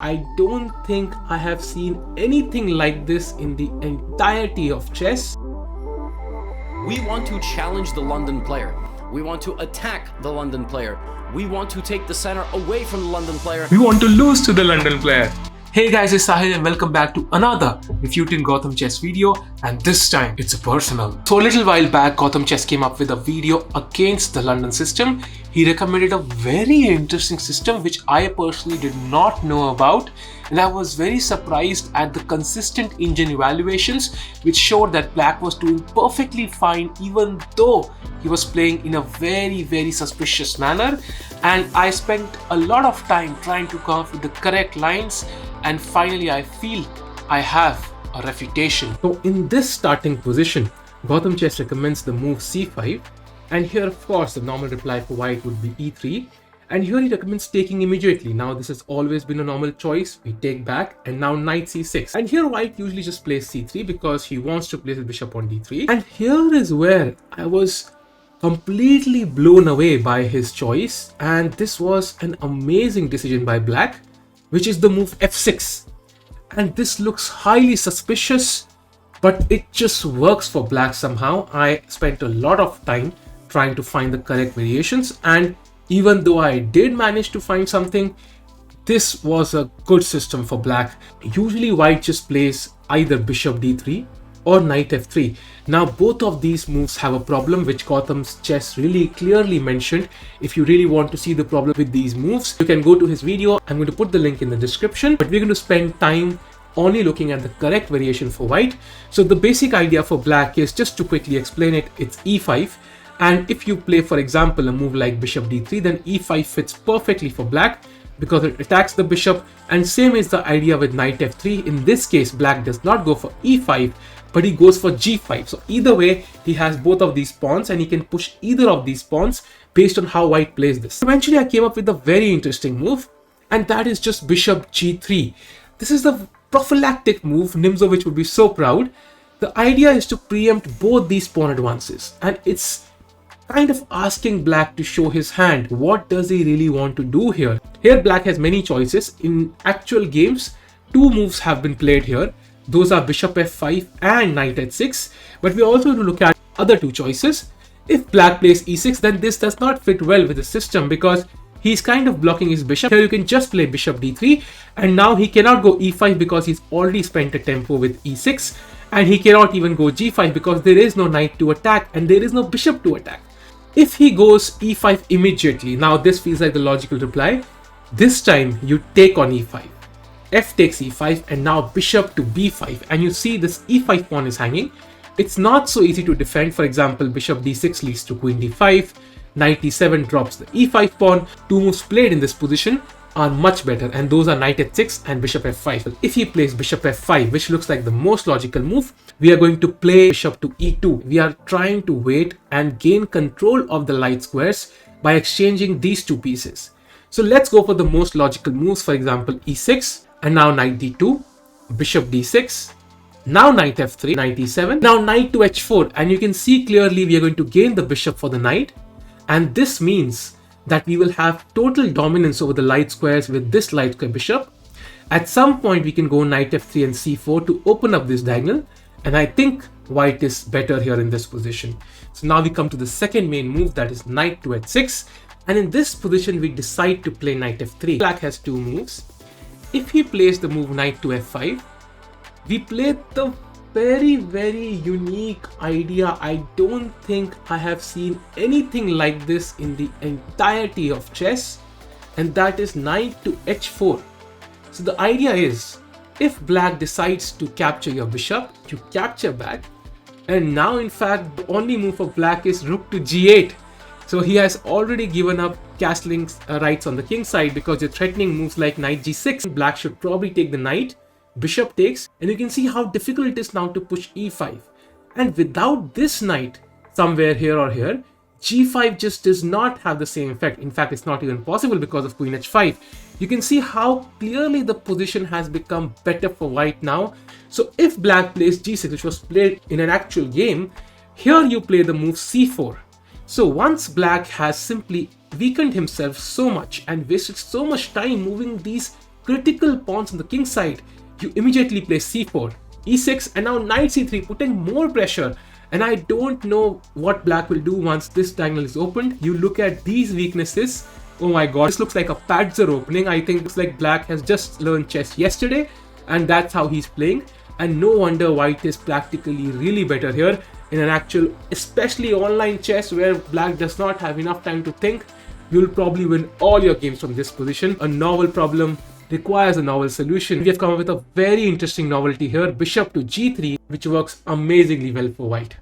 I don't think I have seen anything like this in the entirety of chess. We want to challenge the London player. We want to attack the London player. We want to take the center away from the London player. We want to lose to the London player. Hey guys, it's Sahil and welcome back to another Refuted Gothamchess video, and this time it's a personal. So a little while back, Gothamchess came up with a video against the London system. He recommended a very interesting system which I personally did not know about, and I was very surprised at the consistent engine evaluations which showed that Black was doing perfectly fine even though he was playing in a very suspicious manner. And I spent a lot of time trying to come up with the correct lines, and finally I feel I have a refutation. So in this starting position, Gothamchess recommends the move c5, and here of course the normal reply for white would be e3, and here he recommends taking immediately. Now this has always been a normal choice. We take back, and now knight c6, and here white usually just plays c3 because he wants to place his bishop on d3. And here is where I was completely blown away by his choice, and this was an amazing decision by Black, which is the move f6. And this looks highly suspicious, but it just works for Black somehow. I spent a lot of time trying to find the correct variations, and even though I did manage to find something, this was a good system for Black. Usually white just plays either bishop d3 or knight f3. Now both of these moves have a problem which Gothamchess really clearly mentioned. If you really want to see the problem with these moves, you can go to his video. I'm going to put the link in the description, but we're going to spend time only looking at the correct variation for white. So the basic idea for Black is, just to quickly explain it, it's e5, and if you play, for example, a move like bishop d3, then e5 fits perfectly for Black because it attacks the bishop. And same is the idea with knight f3. In this case, Black does not go for e5, but he goes for g5. So either way, he has both of these pawns, and he can push either of these pawns based on how white plays this. Eventually I came up with a very interesting move, and that is just bishop g3. This is the prophylactic move. Nimzowitsch would be so proud. The idea is to preempt both these pawn advances, and it's kind of asking Black to show his hand. What does he really want to do here? Here Black has many choices. In actual games, two moves have been played here. Those are bishop f5 and knight h6, but we also to look at other two choices. If Black plays e6, then this does not fit well with the system because he's kind of blocking his bishop. Here you can just play bishop d3, and now he cannot go e5 because he's already spent a tempo with e6, and he cannot even go g5 because there is no knight to attack and there is no bishop to attack. If he goes e5 immediately, now this feels like the logical reply. This time you take on e5. F takes e5, and now bishop to b5, and you see this e5 pawn is hanging. It's not so easy to defend. For example, bishop d6 leads to queen d5, knight e7 drops the e5 pawn. Two moves played in this position are much better, and those are knight h6 and bishop f5. If he plays bishop f5, which looks like the most logical move, we are going to play bishop to e2. We are trying to wait and gain control of the light squares by exchanging these two pieces. So let's go for the most logical moves. For example, e6, and now knight d2, bishop d6, now knight f3, knight e7, now knight to h4, and you can see clearly we are going to gain the bishop for the knight, and this means that we will have total dominance over the light squares with this light square bishop. At some point we can go knight f3 and c4 to open up this diagonal, and I think white is better here in this position. So now we come to the second main move, that is knight to h6, and in this position we decide to play knight f3. Black has two moves. If he plays the move knight to f5, we play the very unique idea. I don't think I have seen anything like this in the entirety of chess, and that is knight to h4. So the idea is, if Black decides to capture your bishop, you capture back, and now in fact the only move for Black is rook to g8. So he has already given up castling rights on the king side because you're threatening moves like knight g6. Black should probably take the knight, bishop takes, and you can see how difficult it is now to push e5. And without this knight somewhere here or here, g5 just does not have the same effect. In fact, it's not even possible because of queen h5. You can see how clearly the position has become better for white now. So if Black plays g6, which was played in an actual game, here you play the move c4. So once Black has simply weakened himself so much and wasted so much time moving these critical pawns on the king side, you immediately play c4, e6, and now knight c3, putting more pressure. And I don't know what black will do once this diagonal is opened. You look at these weaknesses. Oh my god, this looks like a Padzer opening. I think it's like black has just learned chess yesterday, and that's how he's playing. And no wonder white is practically really better here in an actual, especially online chess where black does not have enough time to think. You'll probably win all your games from this position. A novel problem requires a novel solution. We have come up with a very interesting novelty here, bishop to g3, which works amazingly well for white.